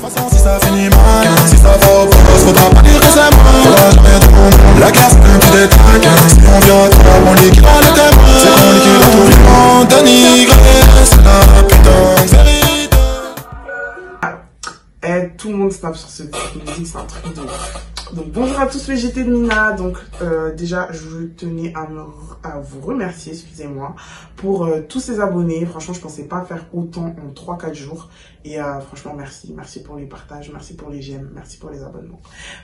Si ça finit mal, si ça va au poste, faudra pas dire que c'est mal. Faudra jamais tout le monde. La guerre c'est un peu des traques. Si on vient à toi, on liquide le témoin. C'est qu'on liquide tout le monde. Dénigré, c'est la putain de vérité. Tout le monde snap sur ce musique, c'est un truc de ouf. Donc bonjour à tous les GT de Nina. Donc déjà je tenais à vous remercier, excusez-moi, pour tous ces abonnés. Franchement je pensais pas faire autant en 3-4 jours. Et franchement merci pour les partages, merci pour les j'aime, merci pour les abonnements.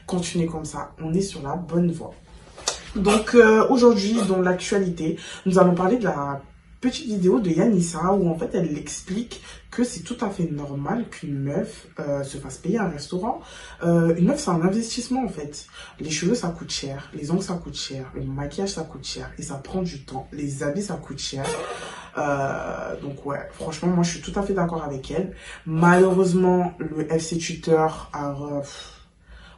Continuez comme ça, on est sur la bonne voie. Donc aujourd'hui dans l'actualité, nous allons parler de la petite vidéo de Yanissa où en fait elle explique que c'est tout à fait normal qu'une meuf se fasse payer un restaurant. Une meuf c'est un investissement en fait. Les cheveux ça coûte cher, les ongles ça coûte cher, le maquillage ça coûte cher et ça prend du temps. Les habits ça coûte cher. Donc ouais, franchement moi je suis tout à fait d'accord avec elle. Malheureusement le FC Tuteur a...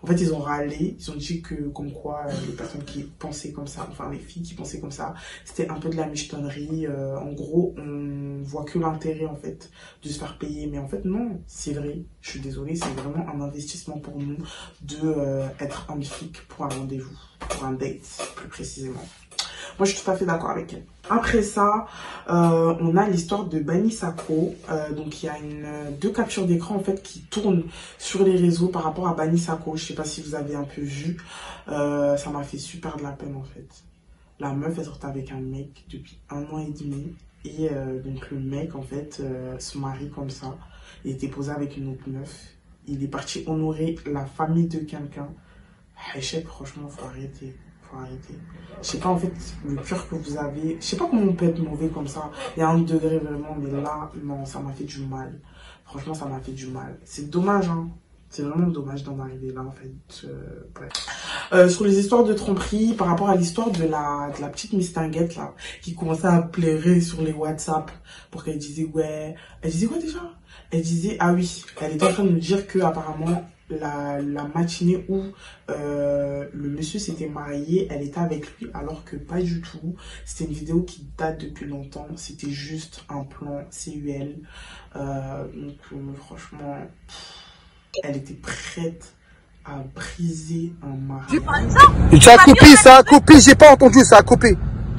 En fait, ils ont râlé, ils ont dit que, comme quoi, les personnes qui pensaient comme ça, enfin les filles qui pensaient comme ça, c'était un peu de la michetonnerie. En gros, on voit que l'intérêt, en fait, de se faire payer. Mais en fait, non, c'est vrai, je suis désolée, c'est vraiment un investissement pour nous de être un flic pour un rendez-vous, pour un date, plus précisément. Moi, je suis tout à fait d'accord avec elle. Après ça, on a l'histoire de Bani Sakho. Donc, il y a deux captures d'écran en fait qui tournent sur les réseaux par rapport à Bani Sakho. Je sais pas si vous avez un peu vu. Ça m'a fait super de la peine en fait. La meuf, elle sortait avec un mec depuis 1 an et demi. Et donc, le mec, en fait, se marie comme ça. Il était posé avec une autre meuf. Il est parti honorer la famille de quelqu'un. Échec, franchement, faut arrêter. Faut arrêter. Je sais pas en fait le cœur que vous avez. Je sais pas comment on peut être mauvais comme ça. Il y a un degré vraiment, mais là, non, ça m'a fait du mal. Franchement, ça m'a fait du mal. C'est dommage, hein. C'est vraiment dommage d'en arriver là en fait. Bref. Sur les histoires de tromperie, par rapport à l'histoire de la petite mistinguette là, qui commençait à pleurer sur les WhatsApp pour qu'elle disait ouais. Elle disait quoi déjà? Elle disait ah oui, elle était en train de me dire que apparemment la matinée où le monsieur s'était marié, elle était avec lui alors que pas du tout. C'était une vidéo qui date depuis longtemps. C'était juste un plan CUL. Donc franchement, elle était prête à briser un mari. Ça a coupé, ça a coupé, j'ai pas entendu, ça a coupé.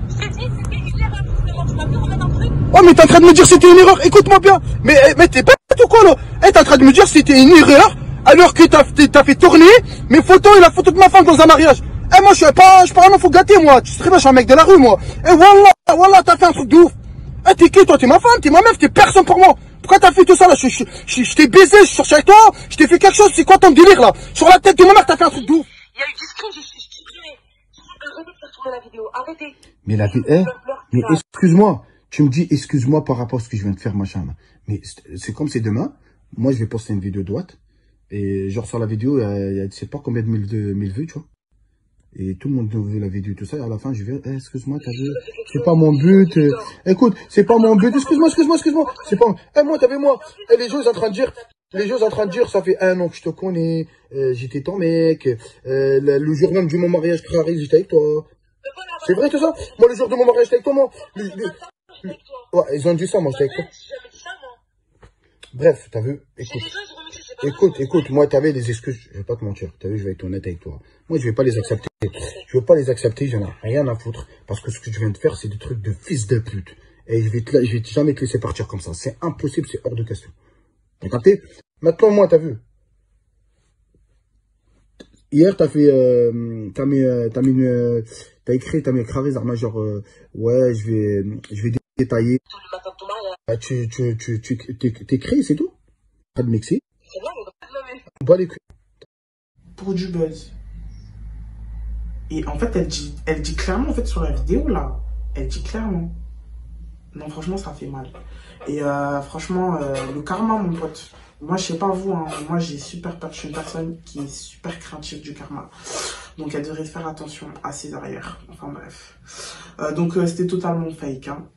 Je t'ai dit, c'était une erreur, justement, tu m'as pu remettre un truc. Oh, mais t'es en train de me dire que c'était une erreur, écoute-moi bien. Mais t'es bête ou quoi là? T'es en train de me dire que c'était une erreur alors que t'as fait tourner mes photos et la photo de ma femme dans un mariage. Moi je suis pas un enfant gâté moi, tu sais très bien, je suis un mec de la rue moi. Wallah, t'as fait un truc de ouf. T'es qui toi? T'es ma femme, t'es ma meuf, t'es personne pour moi. Pourquoi t'as fait tout ça là? Je t'ai baisé, je suis sorti avec toi, je t'ai fait quelque chose, c'est quoi ton délire là? Sur la tête de ma mère, t'as fait un truc de ouf. Il y a eu du screen, j'ai supprimé. Arrêtez de faire tourner la vidéo, arrêtez. Mais la vie, mais excuse-moi, tu me dis excuse-moi par rapport à ce que je viens de faire, machin. Mais c'est comme c'est demain, moi je vais poster une vidéo droite, et je ressors la vidéo, il y a je sais pas combien de mille vues, tu vois. Et tout le monde a vu la vidéo, tout ça, et à la fin je vais, excuse-moi, t'as vu, c'est pas mon but, écoute, c'est pas mon but, excuse-moi, c'est pas, moi, t'as vu moi, les gens sont en train de dire, ça fait 1 an que je te connais, j'étais ton mec, le jour même du mon mariage, Clarisse, j'étais avec toi. C'est vrai tout ça? Moi, le jour de mon mariage, j'étais avec toi, moi. Ouais, ils ont dit ça, moi, j'étais avec toi. Bref, t'as vu, écoute, moi, t'avais des excuses, je vais pas te mentir, t'as vu, je vais être honnête avec toi. Moi, je vais pas les accepter, j'en ai rien à foutre, parce que ce que je viens de faire, c'est des trucs de fils de pute. Et je vais jamais te laisser partir comme ça, c'est impossible, c'est hors de question. T'as capté? Maintenant, moi, t'as vu. Hier, t'as mis Clarisse Arma, genre, ouais, je vais détailler. T'écris, c'est tout? Pas de mixer. C'est bon, On bat les couilles. Pour du buzz. Et en fait, elle dit clairement, en fait, sur la vidéo, là, elle dit clairement. Non, franchement, ça fait mal. Et franchement, le karma, mon pote. Moi, je sais pas vous, hein, moi, je suis une personne qui est super craintive du karma. Donc, elle devrait faire attention à ses arrières. Enfin, bref. Donc, c'était totalement fake, hein.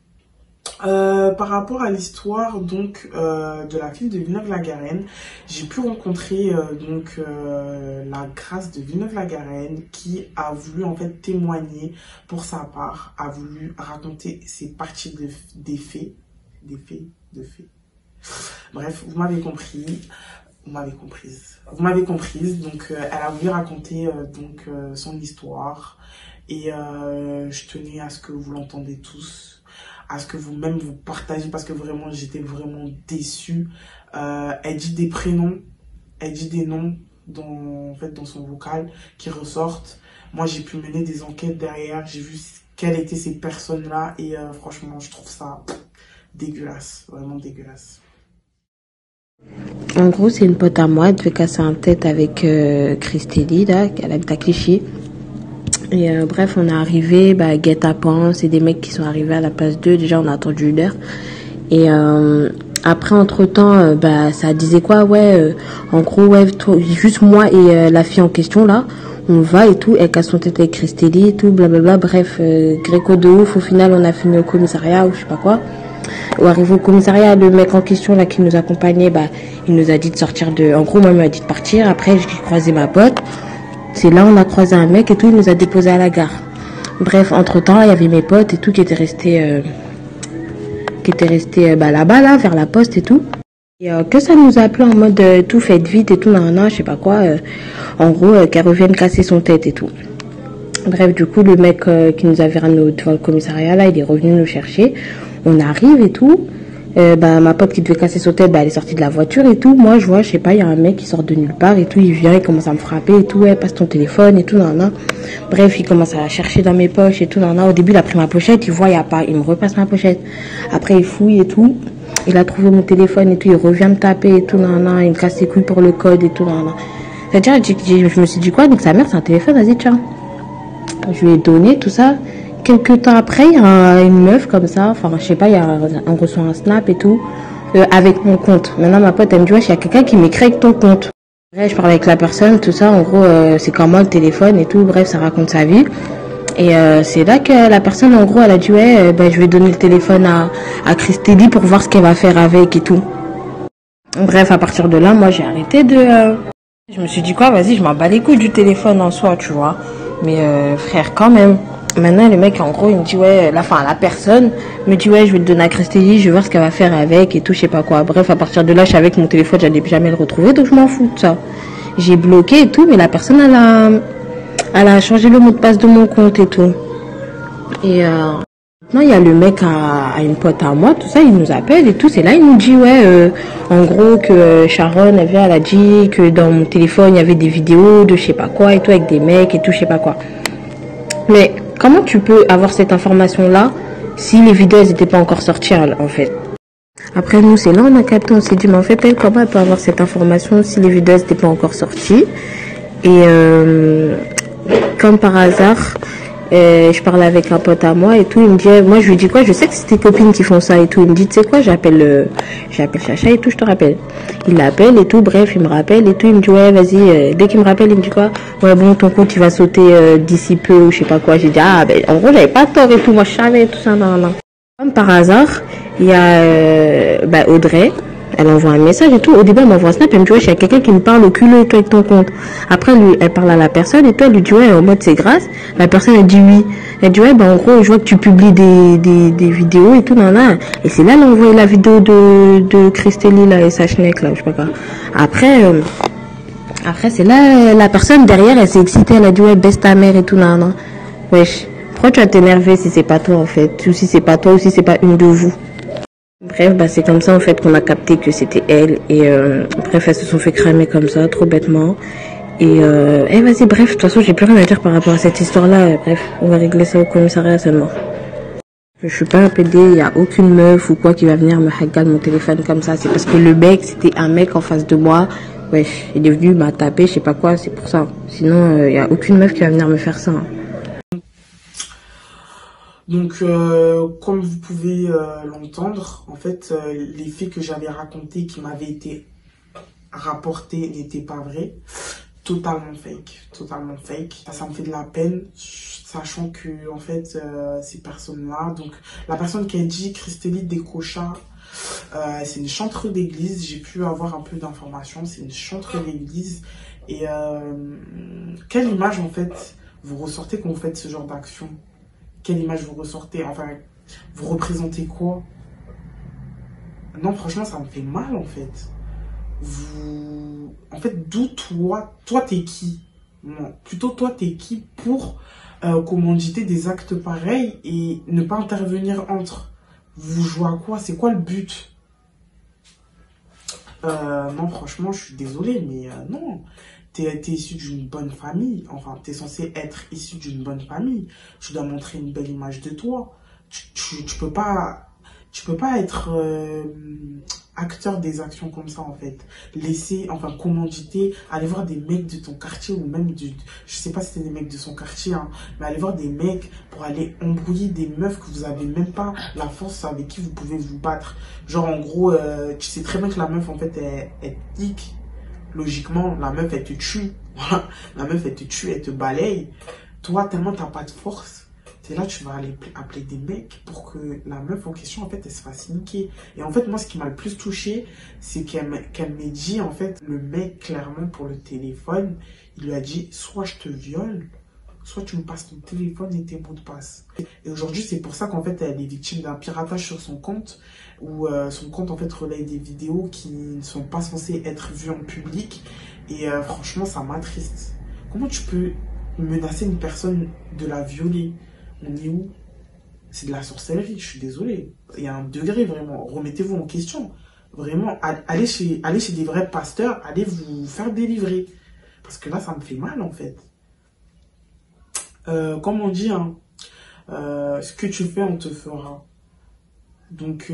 Par rapport à l'histoire donc de la fille de Villeneuve-la-Garenne, j'ai pu rencontrer la Grâce de Villeneuve-la-Garenne qui a voulu en fait témoigner pour sa part, a voulu raconter ses parties des faits. Bref, vous m'avez compris. vous m'avez comprise. Vous m'avez comprise, donc elle a voulu raconter son histoire. Et je tenais à ce que vous l'entendez tous, à ce que vous-même vous partagez, parce que vraiment, j'étais vraiment déçue. Elle dit des prénoms, elle dit des noms dans son vocal qui ressortent. Moi, j'ai pu mener des enquêtes derrière, j'ai vu quelles étaient ces personnes-là et franchement, je trouve ça dégueulasse, vraiment dégueulasse. En gros, c'est une pote à moi, elle devait casser un tête avec Christélie, là, elle habite à Clichy. Et bref, on est arrivé, guet-apens, c'est des mecs qui sont arrivés à la place 2, déjà on a attendu 1 heure. Et après, entre-temps, ça disait quoi, en gros, juste moi et la fille en question, là, on va et tout, elle casse son tête avec Christélie et tout, blablabla, bref, gréco de ouf, au final, on a fini au commissariat ou je sais pas quoi. Au arrivé au commissariat, le mec en question, là, qui nous accompagnait, il nous a dit de sortir en gros, moi, il m'a dit de partir, après, j'ai croisé ma pote. C'est là on a croisé un mec et tout, il nous a déposé à la gare. Bref, entre-temps, il y avait mes potes et tout qui étaient restés là-bas, là, vers la poste et tout. Et que ça nous a appelé en mode tout faites vite et tout, je sais pas quoi. En gros, qu'elle revienne casser son tête et tout. Bref, du coup, le mec qui nous avait ramené devant le commissariat, là, il est revenu nous chercher. On arrive et tout. Ma pote qui devait casser son tête, elle est sortie de la voiture et tout. Moi, je vois, je sais pas, il y a un mec qui sort de nulle part et tout. Il vient, il commence à me frapper et tout. Passe ton téléphone et tout, Bref, il commence à chercher dans mes poches et tout, Au début, il a pris ma pochette, il voit, il y a pas. Il me repasse ma pochette. Après, il fouille et tout. Il a trouvé mon téléphone et tout. Il revient me taper et tout, Il me casse les couilles pour le code et tout, C'est-à-dire, je me suis dit quoi? Donc, sa mère, c'est un téléphone, vas-y, tiens. Je lui ai donné tout ça. Quelques temps après, il y a une meuf comme ça, je sais pas, on reçoit un snap et tout, avec mon compte. Maintenant, ma pote, elle me dit, il y a quelqu'un qui m'écrit avec ton compte. Bref, je parle avec la personne, tout ça, en gros, c'est comme moi le téléphone et tout, bref, ça raconte sa vie. Et c'est là que la personne, en gros, elle a dit, je vais donner le téléphone à Christélie pour voir ce qu'elle va faire avec et tout. Bref, à partir de là, moi, j'ai arrêté je me suis dit quoi, vas-y, je m'en bats les couilles du téléphone en soi, tu vois. Mais frère, quand même. Maintenant, le mec, en gros, il me dit, la personne me dit, je vais le donner à Christélie, je vais voir ce qu'elle va faire avec et tout, je sais pas quoi. Bref, à partir de là, je savais que mon téléphone, j'allais jamais le retrouver, donc je m'en fous de ça. J'ai bloqué et tout, mais la personne, elle a changé le mot de passe de mon compte et tout. Et maintenant, il y a le mec à une pote à moi, tout ça, il nous appelle et tout. C'est là, il nous dit, en gros, que Sharon, elle a dit que dans mon téléphone, il y avait des vidéos de je sais pas quoi et tout, avec des mecs et tout, je sais pas quoi. Mais comment tu peux avoir cette information-là si les vidéos n'étaient pas encore sorties, en fait? Après, nous, c'est là, on a capté, on s'est dit, mais en fait, comment elle peut avoir cette information si les vidéos n'étaient pas encore sorties? Et comme par hasard, je parlais avec un pote à moi et tout, il me dit, moi je lui dis quoi, je sais que c'est tes copines qui font ça et tout, il me dit, tu sais quoi, j'appelle Chacha et tout, je te rappelle. Il l'appelle et tout, bref, il me rappelle et tout, il me dit, vas-y, dès qu'il me rappelle, il me dit quoi, bon, ton compte il va sauter d'ici peu ou je sais pas quoi. J'ai dit, en gros, j'avais pas tort et tout, moi je savais tout ça, Comme par hasard, il y a Audrey. Elle envoie un message et tout. Au début, elle m'envoie un snap. Elle me dit, il y a quelqu'un qui me parle au culot, toi, avec ton compte. Après, elle parle à la personne et toi, elle lui dit, en mode, c'est grâce. La personne, elle dit oui. Elle dit, en gros, je vois que tu publies des vidéos et tout, Et c'est là, elle a envoyé la vidéo de Christélie, là, et Sachnek, là, je sais pas quoi. Après, c'est là, la personne derrière, elle s'est excitée. Elle a dit, baisse ta mère et tout, Wesh. Pourquoi tu vas t'énerver si c'est pas toi, en fait? Ou si c'est pas toi, ou si c'est pas une de vous. Bref, c'est comme ça en fait qu'on a capté que c'était elle et bref, elles se sont fait cramer comme ça, trop bêtement. Et vas-y, bref, de toute façon, j'ai plus rien à dire par rapport à cette histoire-là. Bref, on va régler ça au commissariat seulement. Je suis pas un PD, il y a aucune meuf ou quoi qui va venir me hacker mon téléphone comme ça. C'est parce que le mec, c'était un mec en face de moi. Wesh, il est venu m'a tapé, je sais pas quoi, c'est pour ça. Sinon, il y a aucune meuf qui va venir me faire ça. Donc, comme vous pouvez l'entendre, en fait, les faits que j'avais racontés, qui m'avaient été rapportés, n'étaient pas vrais. Totalement fake. Ça me fait de la peine, sachant que, en fait, ces personnes-là, donc, la personne qui a dit Christélie Descochats, c'est une chanteuse d'église. J'ai pu avoir un peu d'informations. C'est une chanteuse d'église. Et quelle image, en fait, vous ressortez quand vous faites ce genre d'action? Quelle image vous ressortez? Enfin, vous représentez quoi? Non, franchement, ça me fait mal, en fait. En fait, d'où toi t'es qui? Non, plutôt toi t'es qui pour commanditer des actes pareils et ne pas intervenir entre. Vous jouez à quoi? C'est quoi le but? Non, franchement, je suis désolée, mais non. T'es issu d'une bonne famille. Enfin, t'es censé être issu d'une bonne famille. Tu dois montrer une belle image de toi. Tu peux pas être acteur des actions comme ça, en fait. Commanditer, aller voir des mecs de ton quartier ou même je sais pas si c'est des mecs de son quartier, hein, mais aller voir des mecs pour aller embrouiller des meufs que vous avez même pas la force avec qui vous pouvez vous battre. Genre, en gros, tu sais très bien que la meuf, en fait, elle tique. Logiquement, la meuf, elle te tue. La meuf, elle te tue, elle te balaye. Toi, tellement t'as pas de force. C'est là tu vas aller appeler des mecs pour que la meuf en question, en fait, elle se fasse niquer. Et en fait, moi, ce qui m'a le plus touché, c'est qu'elle m'ait dit, en fait, le mec, clairement, pour le téléphone, il lui a dit, soit je te viole, soit tu me passes ton téléphone et tes mots de passe. Et aujourd'hui, c'est pour ça qu'en fait, elle est victime d'un piratage sur son compte, où son compte, en fait, relaye des vidéos qui ne sont pas censées être vues en public. Et franchement, ça m'attriste. Comment tu peux menacer une personne de la violer? On est où? C'est de la sorcellerie, je suis désolée. Il y a un degré, vraiment. Remettez-vous en question. Vraiment, allez chez des vrais pasteurs, allez vous faire délivrer. Parce que là, ça me fait mal, en fait. Comme on dit, hein, ce que tu fais, on te fera. Donc,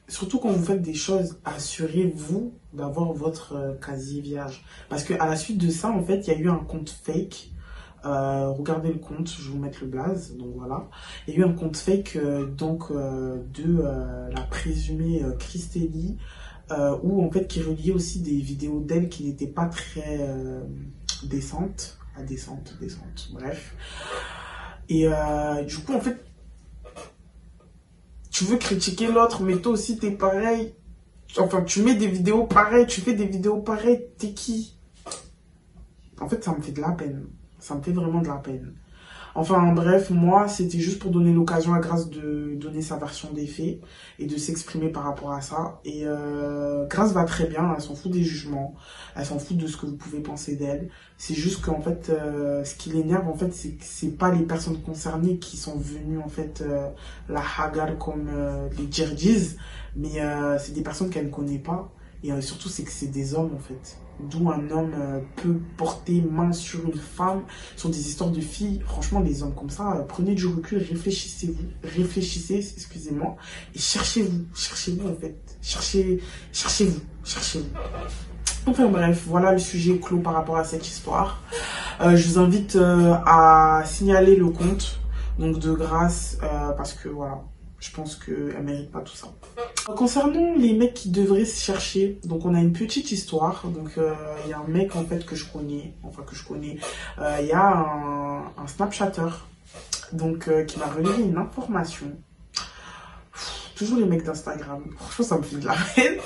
surtout quand vous faites des choses, assurez-vous d'avoir votre casier vierge. Parce qu'à la suite de ça, en fait, il y a eu un compte fake. Regardez le compte, je vais vous mettre le blaze, donc voilà. Il y a eu un compte fake de la présumée Christely, où en fait qui reliait aussi des vidéos d'elle qui n'étaient pas très décentes, bref. Et du coup en fait, tu veux critiquer l'autre, mais toi aussi t'es pareil. Enfin, tu mets des vidéos pareilles, tu fais des vidéos pareilles, t'es qui? En fait, ça me fait de la peine. Ça me fait vraiment de la peine. Enfin, bref, moi, c'était juste pour donner l'occasion à Grace de donner sa version des faits et de s'exprimer par rapport à ça. Et Grace va très bien, elle s'en fout des jugements, elle s'en fout de ce que vous pouvez penser d'elle. C'est juste qu'en fait, ce qui l'énerve, en fait, c'est que c'est pas les personnes concernées qui sont venues, en fait, la hagar comme les djihadistes disent, mais c'est des personnes qu'elle ne connaît pas. Et surtout, c'est que c'est des hommes, en fait. D'où un homme peut porter main sur une femme, sur des histoires de filles. Franchement, les hommes comme ça, prenez du recul, réfléchissez, excusez-moi, et cherchez-vous en fait. Cherchez-vous. Enfin bref, voilà le sujet clos par rapport à cette histoire. Je vous invite à signaler le compte donc de Grace, parce que voilà, je pense qu'elle mérite pas tout ça. Concernant les mecs qui devraient se chercher, donc on a une petite histoire. Donc il y a un mec en fait que je connais, il y a un Snapchatter donc qui m'a relayé une information. Toujours les mecs d'Instagram, franchement ça me fait de la peine.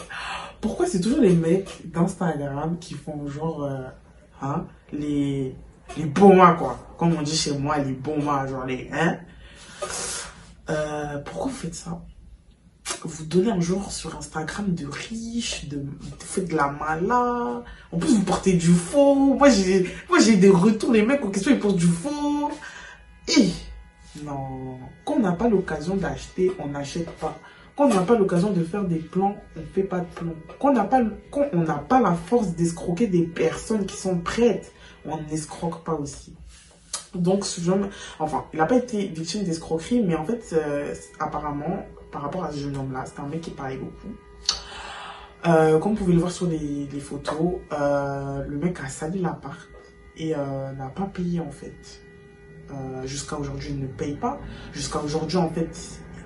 Pourquoi c'est toujours les mecs d'Instagram qui font genre les bomas, quoi, comme on dit chez moi, les bomas, genre les pourquoi vous faites ça? Vous donnez un genre sur Instagram de riche, vous faites de la mala. En plus, vous portez du faux. Moi, j'ai des retours, les mecs en question, ils portent du faux. Et non, quand on n'a pas l'occasion d'acheter, on n'achète pas. Quand on n'a pas l'occasion de faire des plans, on ne fait pas de plans. Quand on n'a pas la force d'escroquer des personnes qui sont prêtes, on n'escroque pas aussi. Donc, ce jeune, enfin, il n'a pas été victime d'escroquerie, mais en fait, apparemment, par rapport à ce jeune homme-là, c'est un mec qui parlait beaucoup. Comme vous pouvez le voir sur les photos, le mec a sali l'appart et n'a pas payé en fait. Jusqu'à aujourd'hui, il ne paye pas. Jusqu'à aujourd'hui, en fait,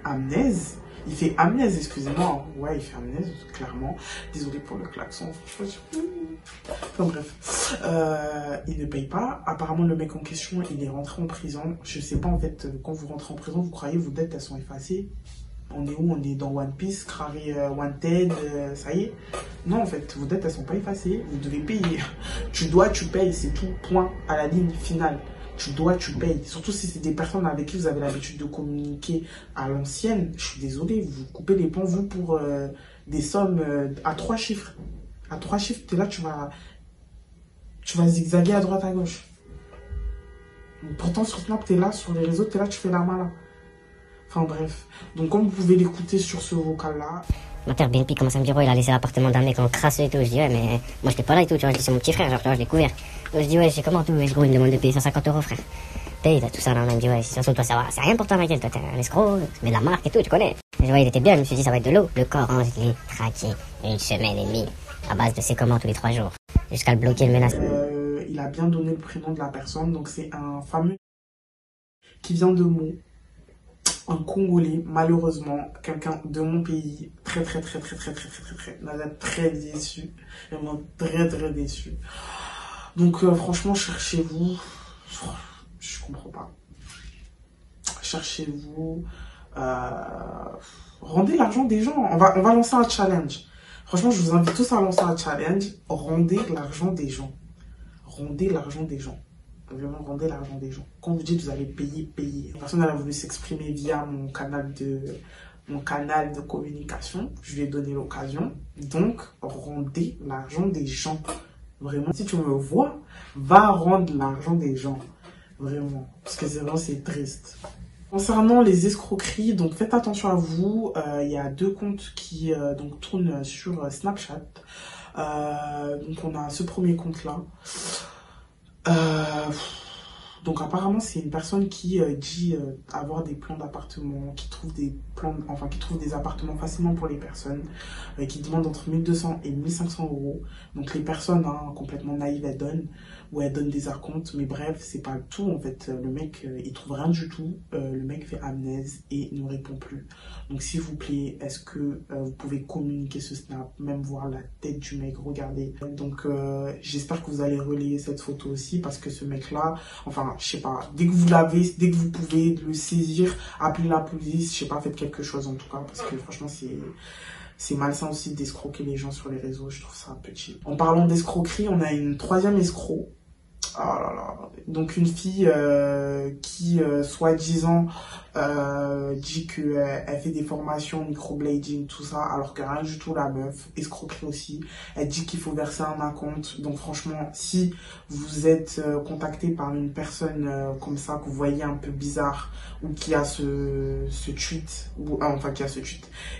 amnèse. Il fait amnèse, excusez-moi. Ouais, il fait amnèse, clairement. Désolé pour le klaxon. Enfin bref. Il ne paye pas. Apparemment, le mec en question, il est rentré en prison. Je sais pas, en fait, quand vous rentrez en prison, vous croyez vos dettes, elles sont effacées? On est où? On est dans One Piece, Kravi Wanted, ça y est. Non, en fait, vos dettes, elles sont pas effacées. Vous devez payer. Tu dois, tu payes, c'est tout. Point à la ligne finale. Tu dois, tu payes. Surtout si c'est des personnes avec qui vous avez l'habitude de communiquer à l'ancienne. Je suis désolé, vous coupez les ponts, vous, pour des sommes à 3 chiffres. À 3 chiffres, t'es là, tu vas zigzaguer à droite, à gauche. Pourtant, sur Snap, t'es là, sur les réseaux, t'es là, tu fais la mala. Enfin bref. Donc, comme vous pouvez l'écouter sur ce vocal-là. Ma père BNP commence à me dire, ouais, il a laissé l'appartement d'un mec en crasseux et tout. Je dis, ouais, mais moi, j'étais pas là et tout, tu vois, je dis, c'est mon petit frère, genre, tu vois, je l'ai couvert. Donc, je dis, ouais, c'est comment tout, gros, il me demande de payer 150 €, frère. Paye, tout ça, là, il me dit, ouais, de toute façon, toi, ça va, c'est rien pour toi, Michael, toi, t'es un escroc, tu mets de la marque et tout, tu connais. Et je vois, il était bien, je me suis dit, ça va être de l'eau. Le corps, hein, je l'ai traqué 1 semaine et demie, à base de ses commandes tous les 3 jours, jusqu'à le bloquer, le menacer. Il a bien donné le prénom de la personne, donc c'est un fameux qui vient de Meaux. Un Congolais, malheureusement, quelqu'un de mon pays, très déçu, vraiment très déçu. Donc franchement, cherchez-vous, je comprends pas. Cherchez-vous, rendez l'argent des gens. On va lancer un challenge. Franchement, je vous invite tous à lancer un challenge. Rendez l'argent des gens. Rendez l'argent des gens. Vraiment, rendez l'argent des gens. Quand vous dites vous allez payer, payez. La personne elle a voulu s'exprimer via mon canal de communication. Je lui ai donné l'occasion. Donc, rendez l'argent des gens. Vraiment, si tu me vois, va rendre l'argent des gens. Vraiment. Parce que c'est triste. Concernant les escroqueries, donc faites attention à vous. Il y a 2 comptes qui donc tournent sur Snapchat. Donc on a ce premier compte-là. Donc apparemment c'est une personne qui dit avoir des plans d'appartement, qui trouve des appartements facilement pour les personnes, qui demande entre 1200 et 1500 €. Donc les personnes complètement naïves elles donnent des acomptes, mais bref c'est pas tout en fait. Le mec il trouve rien du tout, le mec fait amnèse et ne répond plus. Donc s'il vous plaît, est-ce que vous pouvez communiquer ce snap, même voir la tête du mec, regardez. Donc j'espère que vous allez relayer cette photo aussi, parce que ce mec là, enfin je sais pas, dès que vous l'avez, dès que vous pouvez le saisir, appelez la police, je sais pas, faites quelque chose en tout cas, parce que franchement c'est malsain aussi d'escroquer les gens sur les réseaux, je trouve ça petit. En parlant d'escroquerie, on a une 3e escroc. Oh là là. Donc une fille qui soi-disant dit qu'elle fait des formations microblading, tout ça, alors que rien du tout. La meuf, escroquerie aussi, elle dit qu'il faut verser un acompte. Donc franchement, si vous êtes contacté par une personne comme ça, que vous voyez un peu bizarre, ou qui a ce tweet,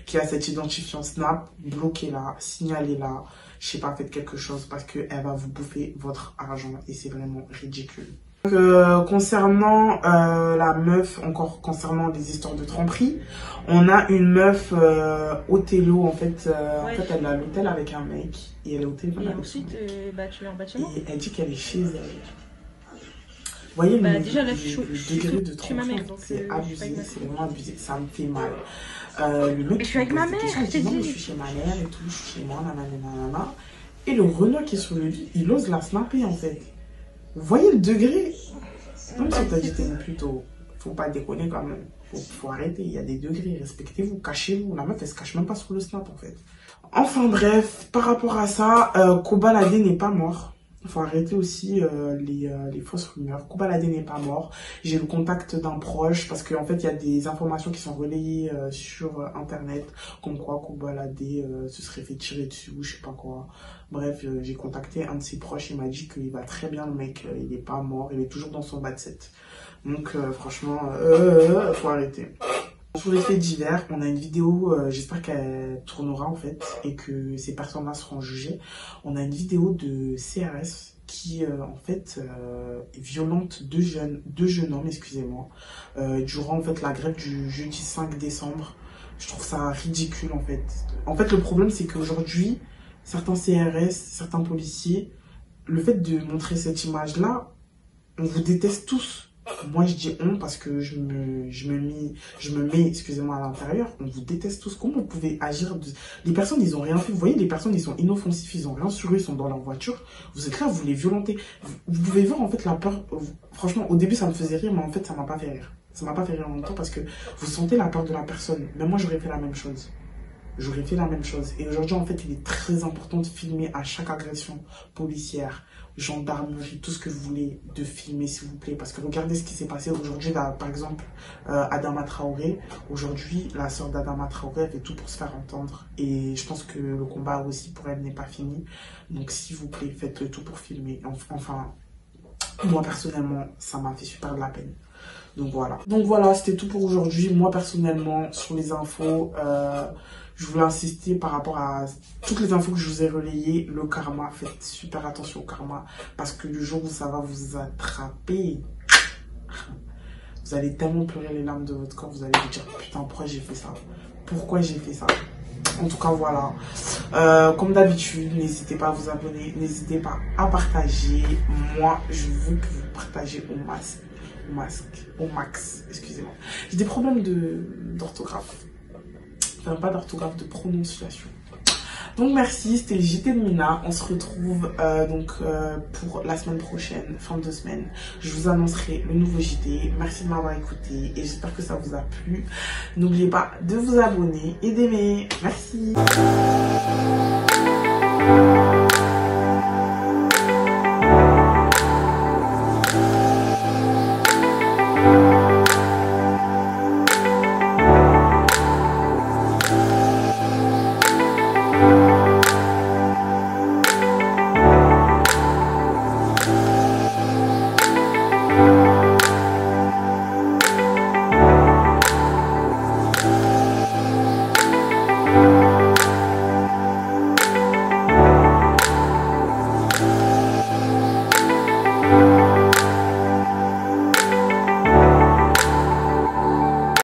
qui a cet identifiant Snap, bloquez-la, signalez-la. Je sais pas, faites quelque chose, parce qu'elle va vous bouffer votre argent et c'est vraiment ridicule. Concernant la meuf, encore concernant les histoires de tromperie, on a une meuf Othello, en fait, elle est à l'hôtel avec un mec et elle est au téléphone avec son mec. Tu es en bâtiment. Et elle dit qu'elle est chez elle. Vous voyez, déjà, là, le degré de tromperie, c'est abusé, c'est vraiment abusé, ça me fait mal. Le mec, je suis avec ma mère, je suis chez ma mère et tout, je suis chez moi, nanana. Et le renard qui est sur le lit, il ose la snapper en fait. Vous voyez le degré? Même si t'as dit plutôt, faut pas déconner quand même. Faut arrêter, il y a des degrés, respectez-vous, cachez-vous. La meuf elle se cache même pas sur le snap en fait. Enfin bref, par rapport à ça, Kobalade n'est pas mort. Il faut arrêter aussi les fausses rumeurs. Kobalade n'est pas mort. J'ai le contact d'un proche parce qu'en fait, il y a des informations qui sont relayées sur Internet, comme quoi Kobalade se serait fait tirer dessus ou je sais pas quoi. Bref, j'ai contacté un de ses proches, il m'a dit qu'il va très bien, le mec, il est pas mort, il est toujours dans son bas-de-set. Donc franchement, faut arrêter. Sur les faits divers, on a une vidéo, j'espère qu'elle tournera en fait, et que ces personnes-là seront jugées. On a une vidéo de CRS qui en fait violente deux jeunes hommes, excusez-moi, durant en fait la grève du jeudi 5 décembre. Je trouve ça ridicule en fait. En fait, le problème c'est qu'aujourd'hui, certains CRS, certains policiers, le fait de montrer cette image-là, on vous déteste tous. Moi, je dis on parce que je me mets, excusez-moi, à l'intérieur. On vous déteste tous. Comment vous pouvez agir Les personnes, ils ont rien fait. Vous voyez, les personnes, ils sont inoffensifs. Ils ont rien sur eux. Ils sont dans leur voiture. Vous êtes là, vous les violentez. Vous pouvez voir, en fait, la peur. Franchement, au début, ça me faisait rire, mais en fait, ça m'a pas fait rire. Ça m'a pas fait rire en même temps parce que vous sentez la peur de la personne. Mais moi, j'aurais fait la même chose. j'aurais fait la même chose. Et aujourd'hui, en fait, il est très important de filmer à chaque agression policière, gendarmerie, tout ce que vous voulez, de filmer, s'il vous plaît. Parce que regardez ce qui s'est passé aujourd'hui, là, par exemple, Adama Traoré. Aujourd'hui, la sœur d'Adama Traoré, elle fait tout pour se faire entendre. Et je pense que le combat aussi pour elle n'est pas fini. Donc, s'il vous plaît, faites le tout pour filmer. Enfin, moi, personnellement, ça m'a fait super de la peine. Donc voilà, c'était tout pour aujourd'hui. Moi, personnellement, sur les infos, je voulais insister par rapport à toutes les infos que je vous ai relayées. Le karma, faites super attention au karma. Parce que le jour où ça va vous attraper, vous allez tellement pleurer les larmes de votre corps. Vous allez vous dire, putain, pourquoi j'ai fait ça? Pourquoi j'ai fait ça? En tout cas, voilà. Comme d'habitude, n'hésitez pas à vous abonner. N'hésitez pas à partager. Moi, je veux que vous partagez au max, excusez-moi. J'ai des problèmes d'orthographe. Enfin, pas d'orthographe, de prononciation. Donc merci, c'était le JT de Mina. On se retrouve pour la semaine prochaine, fin de semaine. Je vous annoncerai le nouveau JT. Merci de m'avoir écouté et j'espère que ça vous a plu. N'oubliez pas de vous abonner et d'aimer. Merci.